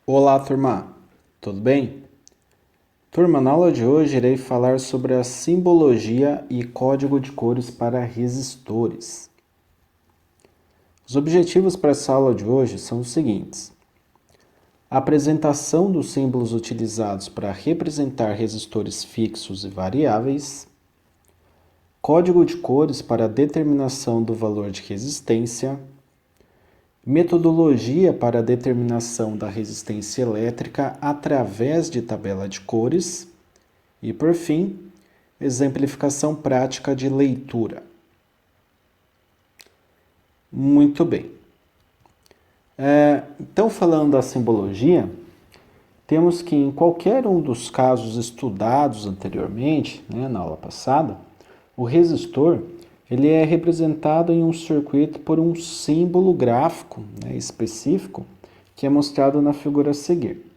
Olá, turma! Tudo bem? Turma, na aula de hoje irei falar sobre a simbologia e código de cores para resistores. Os objetivos para essa aula de hoje são os seguintes: a apresentação dos símbolos utilizados para representar resistores fixos e variáveis, código de cores para a determinação do valor de resistência, metodologia para a determinação da resistência elétrica através de tabela de cores e, por fim, exemplificação prática de leitura. Muito bem. Então, falando da simbologia, temos que em qualquer um dos casos estudados anteriormente, na aula passada, o resistor ele é representado em um circuito por um símbolo gráfico específico que é mostrado na figura a seguir.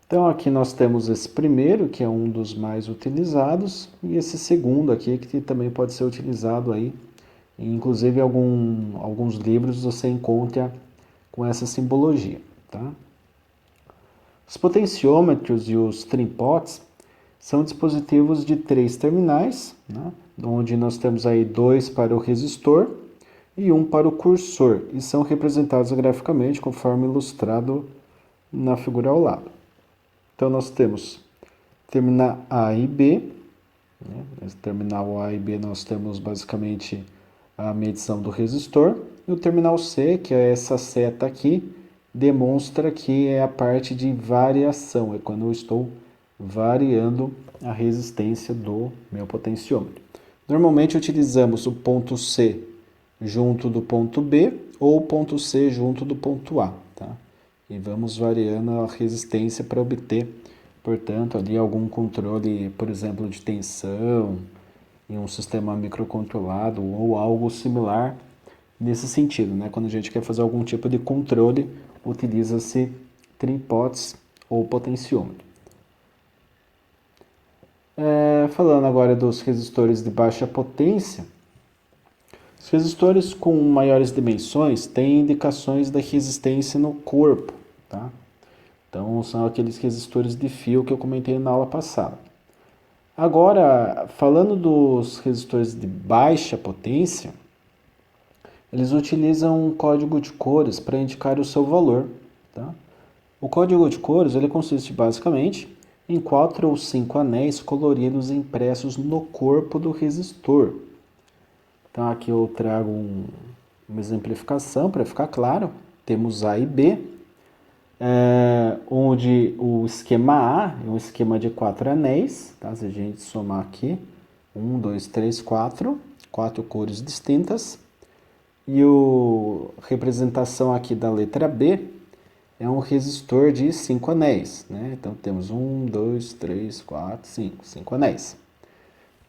Então aqui nós temos esse primeiro, que é um dos mais utilizados, e esse segundo aqui, que também pode ser utilizado aí. Inclusive em alguns livros você encontra com essa simbologia. Tá? Os potenciômetros e os trimpots são dispositivos de 3 terminais, onde nós temos aí 2 para o resistor e 1 para o cursor, e são representados graficamente conforme ilustrado na figura ao lado. Então nós temos terminal A e B. Nesse terminal A e B nós temos basicamente a medição do resistor. E o terminal C, que é essa seta aqui, demonstra que é a parte de variação, é quando eu estou variando a resistência do meu potenciômetro. Normalmente utilizamos o ponto C junto do ponto B ou o ponto C junto do ponto A. Tá? E vamos variando a resistência para obter, portanto, ali algum controle, por exemplo, de tensão em um sistema microcontrolado ou algo similar nesse sentido. Quando a gente quer fazer algum tipo de controle, utiliza-se trimpots ou potenciômetro. Falando agora dos resistores de baixa potência, os resistores com maiores dimensões têm indicações da resistência no corpo. Tá? Então, são aqueles resistores de fio que eu comentei na aula passada. Agora, falando dos resistores de baixa potência, eles utilizam um código de cores para indicar o seu valor. Tá? O código de cores ele consiste basicamente em 4 ou 5 anéis coloridos impressos no corpo do resistor. Então aqui eu trago uma exemplificação para ficar claro. Temos A e B, onde o esquema A é um esquema de 4 anéis. Tá? Se a gente somar aqui, 1, 2, 3, 4 cores distintas. E a representação aqui da letra B é um resistor de 5 anéis. Então temos 1, 2, 3, 4, 5 anéis.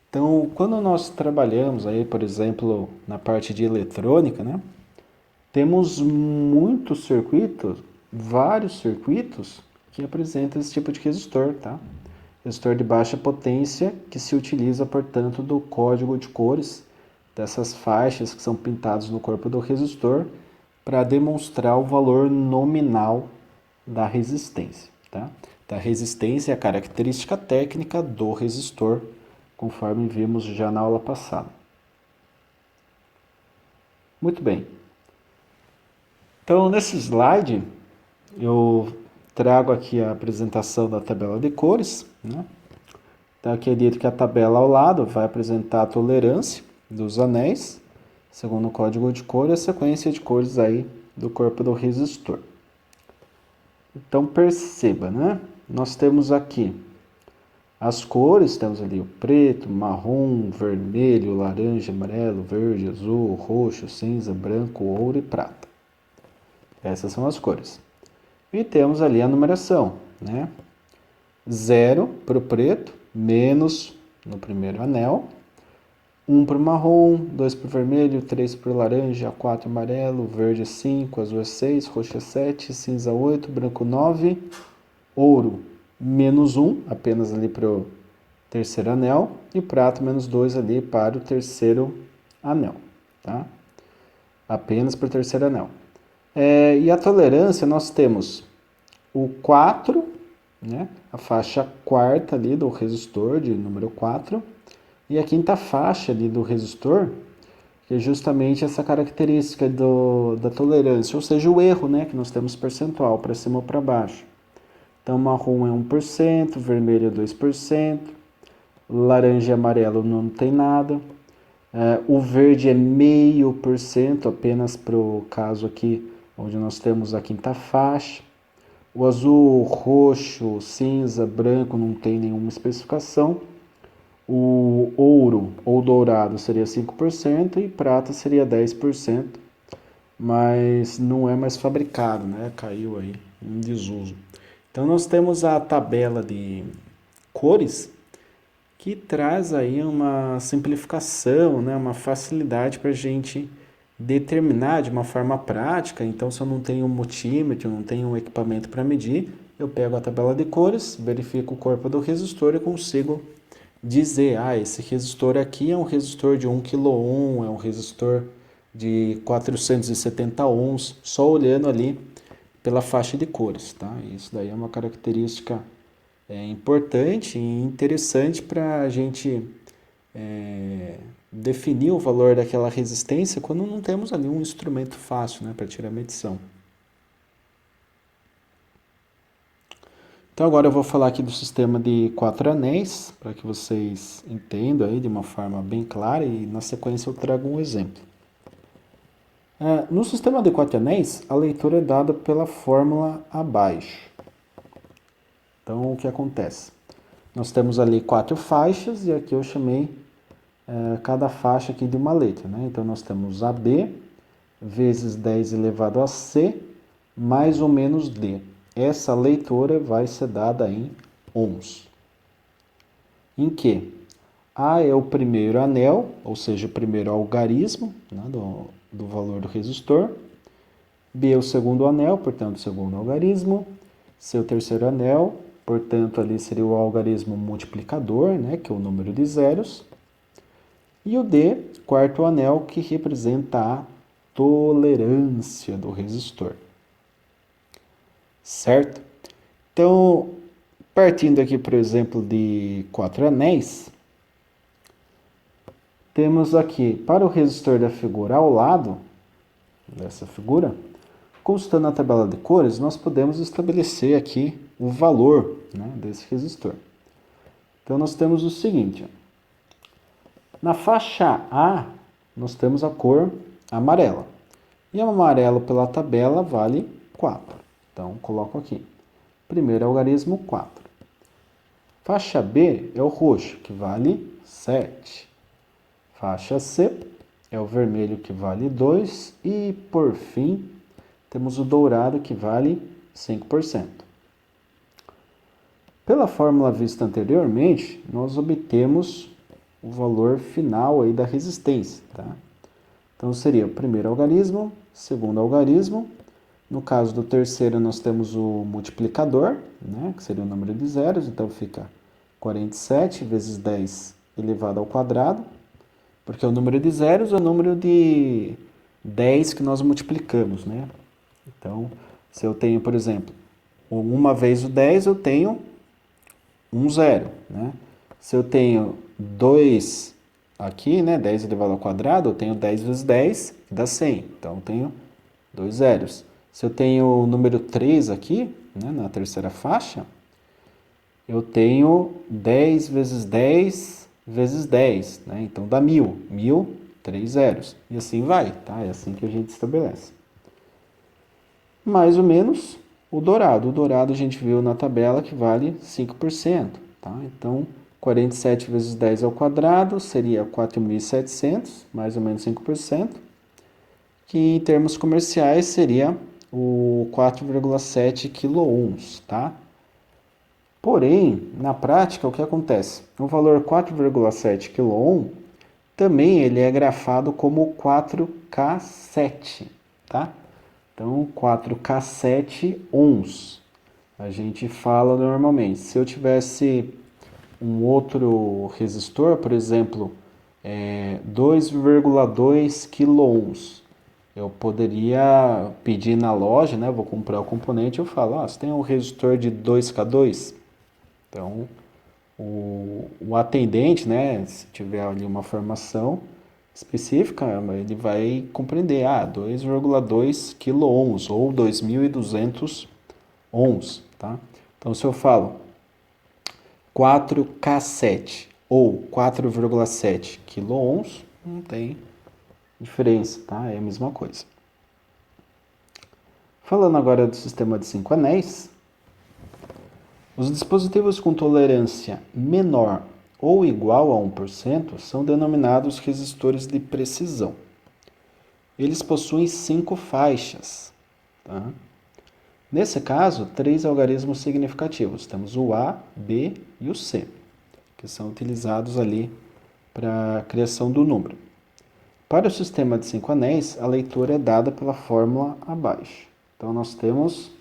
Então, quando nós trabalhamos aí, por exemplo, na parte de eletrônica, temos muitos circuitos, vários circuitos que apresentam esse tipo de resistor, tá? Resistor de baixa potência que se utiliza, portanto, do código de cores dessas faixas que são pintadas no corpo do resistor para demonstrar o valor nominal da resistência, tá? Da resistência é a característica técnica do resistor, conforme vimos já na aula passada. Muito bem. Então, nesse slide, eu trago aqui a apresentação da tabela de cores. Então, aqui é dito que a tabela ao lado vai apresentar a tolerância dos anéis, segundo o código de cor, e a sequência de cores aí do corpo do resistor. Então, perceba, nós temos aqui as cores, temos ali o preto, marrom, vermelho, laranja, amarelo, verde, azul, roxo, cinza, branco, ouro e prata. Essas são as cores. E temos ali a numeração, 0 para o preto, menos no primeiro anel, 1 para o marrom, 2 para o vermelho, 3 para o laranja, 4 amarelo, verde 5, azul 6, roxo 7, cinza 8, branco 9, ouro menos 1, apenas ali para o terceiro anel, e prata menos 2 ali para o terceiro anel, tá? Apenas para o terceiro anel. E a tolerância nós temos o 4, né? A faixa quarta ali do resistor de número 4, e a quinta faixa ali do resistor, que é justamente essa característica da tolerância, ou seja, o erro, né? Que nós temos percentual para cima ou para baixo. Então, marrom é 1%, vermelho é 2%, laranja e amarelo não tem nada. O verde é 0,5%, apenas para o caso aqui, onde nós temos a quinta faixa. O azul, roxo, cinza, branco não tem nenhuma especificação. O ouro ou dourado seria 5% e prata seria 10%, mas não é mais fabricado, né? Caiu aí em desuso. Então nós temos a tabela de cores que traz aí uma simplificação, né? Uma facilidade para a gente determinar de uma forma prática. Então, se eu não tenho um multímetro, não tenho um equipamento para medir, eu pego a tabela de cores, verifico o corpo do resistor e consigo dizer, esse resistor aqui é um resistor de 1 kΩ, é um resistor de 470 ohms, só olhando ali pela faixa de cores, tá? Isso daí é uma característica importante e interessante para a gente definir o valor daquela resistência quando não temos ali um instrumento fácil, né, para tirar a medição. Então agora eu vou falar aqui do sistema de 4 anéis, para que vocês entendam aí de uma forma bem clara, e na sequência eu trago um exemplo. No sistema de 4 anéis, a leitura é dada pela fórmula abaixo. Então o que acontece? Nós temos ali 4 faixas e aqui eu chamei cada faixa aqui de uma letra, né? Então nós temos AB vezes 10 elevado a C mais ou menos D. Essa leitura vai ser dada em ohms. Em que A é o primeiro anel, ou seja, o primeiro algarismo, né, do valor do resistor. B é o segundo anel, portanto, o segundo algarismo. C é o terceiro anel, portanto, ali seria o algarismo multiplicador, né, que é o número de zeros. E o D, quarto anel, que representa a tolerância do resistor. Certo? Então, partindo aqui, por exemplo, de 4 anéis, temos aqui, para o resistor da figura ao lado dessa figura, consultando a tabela de cores, nós podemos estabelecer aqui o valor, né, desse resistor. Então, nós temos o seguinte, na faixa A, nós temos a cor amarela. E o amarelo pela tabela vale 4. Então, coloco aqui. Primeiro algarismo, 4. Faixa B é o roxo, que vale 7. Faixa C é o vermelho, que vale 2. E, por fim, temos o dourado, que vale 5%. Pela fórmula vista anteriormente, nós obtemos o valor final aí da resistência, tá? Então, seria o primeiro algarismo, segundo algarismo. No caso do terceiro, nós temos o multiplicador, né, que seria o número de zeros, então fica 47 vezes 10 elevado ao quadrado, porque o número de zeros é o número de 10 que nós multiplicamos, né? Então, se eu tenho, por exemplo, uma vez o 10, eu tenho um zero, né? Se eu tenho 2 aqui, né, 10 elevado ao quadrado, eu tenho 10 vezes 10, que dá 100. Então, eu tenho 2 zeros. Se eu tenho o número 3 aqui, né, na terceira faixa, eu tenho 10 vezes 10 vezes 10, né? Então dá 1000. 1000, 3 zeros. E assim vai, tá? É assim que a gente estabelece. Mais ou menos o dourado. O dourado a gente viu na tabela que vale 5%, tá? Então, 47 vezes 10 ao quadrado seria 4.700, mais ou menos 5%, que em termos comerciais seria o 4,7 quiloohms, tá? Porém, na prática, o que acontece? O valor 4,7 quiloohm também ele é grafado como 4K7, tá? Então, 4K7 ohms. A gente fala normalmente. Se eu tivesse um outro resistor, por exemplo, 2,2 quiloohms, Eu poderia pedir na loja, né? Vou comprar o componente, eu falo, você tem um resistor de 2K2? Então, o atendente, né? Se tiver ali uma formação específica, ele vai compreender, 2,2 kΩ ou 2.200 ohms, tá? Então, se eu falo 4K7 ou 4,7 kΩ, não tem diferença, tá? É a mesma coisa. Falando agora do sistema de 5 anéis, os dispositivos com tolerância menor ou igual a 1% são denominados resistores de precisão. Eles possuem 5 faixas. Tá? Nesse caso, 3 algarismos significativos. Temos o A, B e o C, que são utilizados ali para a criação do número. Para o sistema de 5 anéis, a leitura é dada pela fórmula abaixo. Então, nós temos,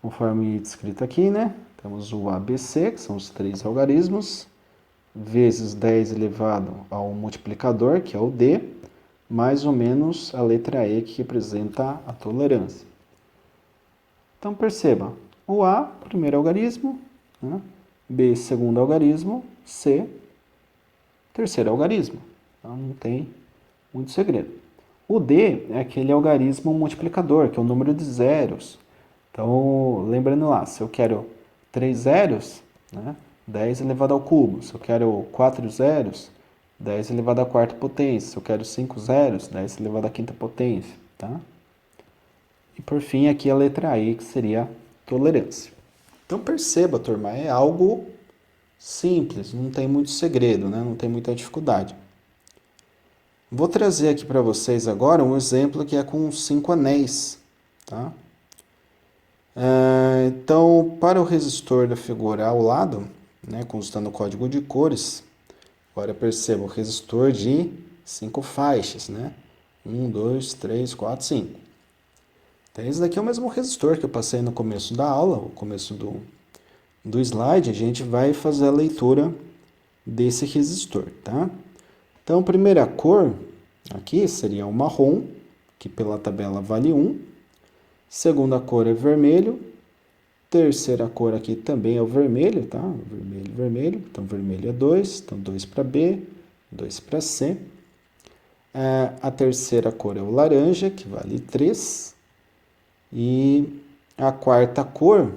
conforme descrito aqui, né? Temos o ABC, que são os 3 algarismos, vezes 10 elevado ao multiplicador, que é o D, mais ou menos a letra E, que representa a tolerância. Então, perceba, o A, primeiro algarismo, né? B, segundo algarismo, C, terceiro algarismo. Então, não tem muito segredo. O D é aquele algarismo multiplicador, que é o número de zeros. Então, lembrando lá, se eu quero 3 zeros, né, 10 elevado ao cubo. Se eu quero 4 zeros, 10 elevado à quarta potência. Se eu quero 5 zeros, 10 elevado à quinta potência. Tá? E por fim, aqui a letra I, que seria tolerância. Então perceba, turma, é algo simples, não tem muito segredo, né? Não tem muita dificuldade. Vou trazer aqui para vocês agora um exemplo que é com 5 anéis. Tá? Então, para o resistor da figura ao lado, né, constando o código de cores, agora perceba o resistor de 5 faixas, né? 1, 2, 3, 4, 5. Então, esse daqui é o mesmo resistor que eu passei no começo da aula, no começo do slide, a gente vai fazer a leitura desse resistor, tá? Então, a primeira cor aqui seria o marrom, que pela tabela vale 1. Segunda cor é vermelho. Terceira cor aqui também é o vermelho, tá? Vermelho, vermelho. Então, vermelho é 2. Então, 2 para B, 2 para C. A terceira cor é o laranja, que vale 3. E a quarta cor,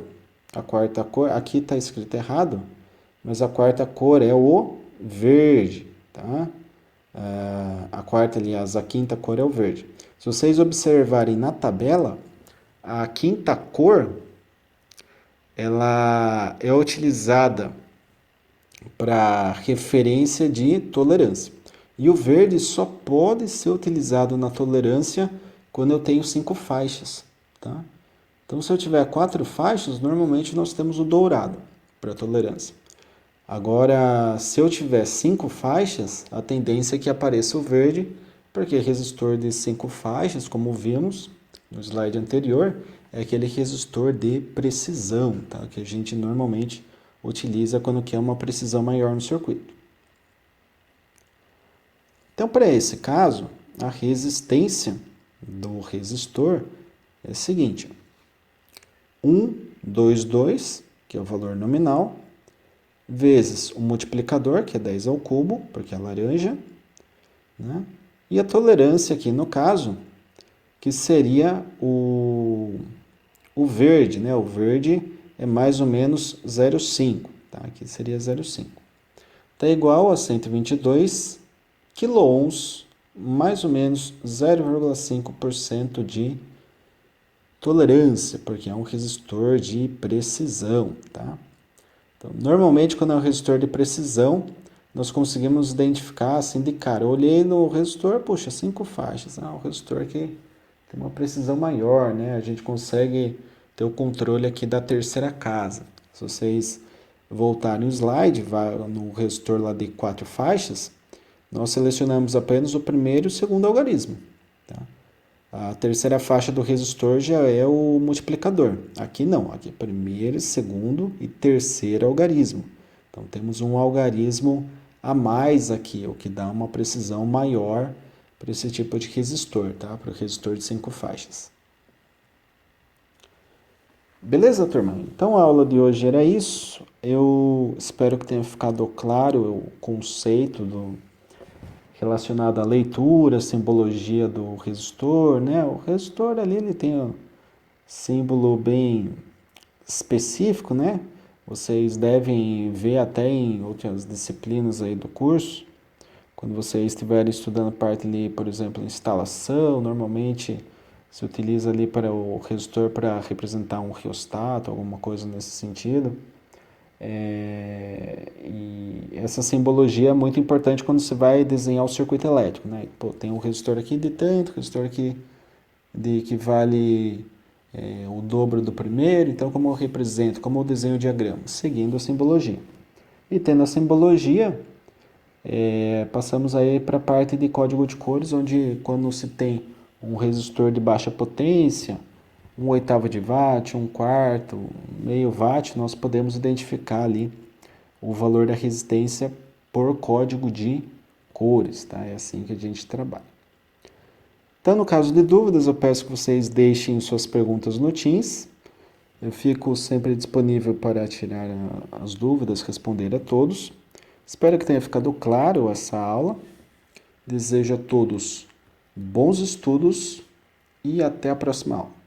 aqui está escrito errado, mas a quarta cor é o verde, tá? A quarta, aliás, a quinta cor é o verde. Se vocês observarem na tabela, a quinta cor, ela é utilizada para referência de tolerância. E o verde só pode ser utilizado na tolerância quando eu tenho 5 faixas, tá? Então, se eu tiver 4 faixas, normalmente nós temos o dourado para tolerância. Agora, se eu tiver 5 faixas, a tendência é que apareça o verde, porque resistor de 5 faixas, como vimos no slide anterior, é aquele resistor de precisão, tá? Que a gente normalmente utiliza quando quer uma precisão maior no circuito. Então, para esse caso, a resistência do resistor é a seguinte: 1,22, que é o valor nominal, vezes o multiplicador, que é 10 ao cubo, porque é laranja, né? E a tolerância aqui, no caso, que seria o verde, né? O verde é mais ou menos 0,5, tá? Aqui seria 0,5. Está igual a 122 quiloohms, mais ou menos 0,5% de tolerância, porque é um resistor de precisão, tá? Então, normalmente, quando é um resistor de precisão, nós conseguimos identificar assim de cara. Eu olhei no resistor, puxa, 5 faixas. Um resistor que tem uma precisão maior, né? A gente consegue ter o controle aqui da terceira casa. Se vocês voltarem no slide, vai no resistor lá de 4 faixas, nós selecionamos apenas o primeiro e o segundo algarismo, tá? A terceira faixa do resistor já é o multiplicador. Aqui não, aqui é primeiro, segundo e terceiro algarismo. Então temos um algarismo a mais aqui, o que dá uma precisão maior para esse tipo de resistor, tá? Para o resistor de 5 faixas. Beleza, turma? Então a aula de hoje era isso. Eu espero que tenha ficado claro o conceito relacionado à leitura, simbologia do resistor, né? O resistor ali ele tem um símbolo bem específico, né? Vocês devem ver até em outras disciplinas aí do curso. Quando vocês estiverem estudando parte ali, por exemplo, instalação, normalmente se utiliza ali para o resistor para representar um riostato, alguma coisa nesse sentido. E essa simbologia é muito importante quando você vai desenhar o circuito elétrico, né? Pô, tem um resistor aqui de tanto, resistor aqui de que vale o dobro do primeiro, então como eu represento, como eu desenho o diagrama? Seguindo a simbologia. E tendo a simbologia, passamos aí para a parte de código de cores, onde quando se tem um resistor de baixa potência, 1/8 de watt, 1/4, meio watt, nós podemos identificar ali o valor da resistência por código de cores, tá? É assim que a gente trabalha. Então, no caso de dúvidas, eu peço que vocês deixem suas perguntas no Teams. Eu fico sempre disponível para tirar as dúvidas, responder a todos. Espero que tenha ficado claro essa aula. Desejo a todos bons estudos e até a próxima aula.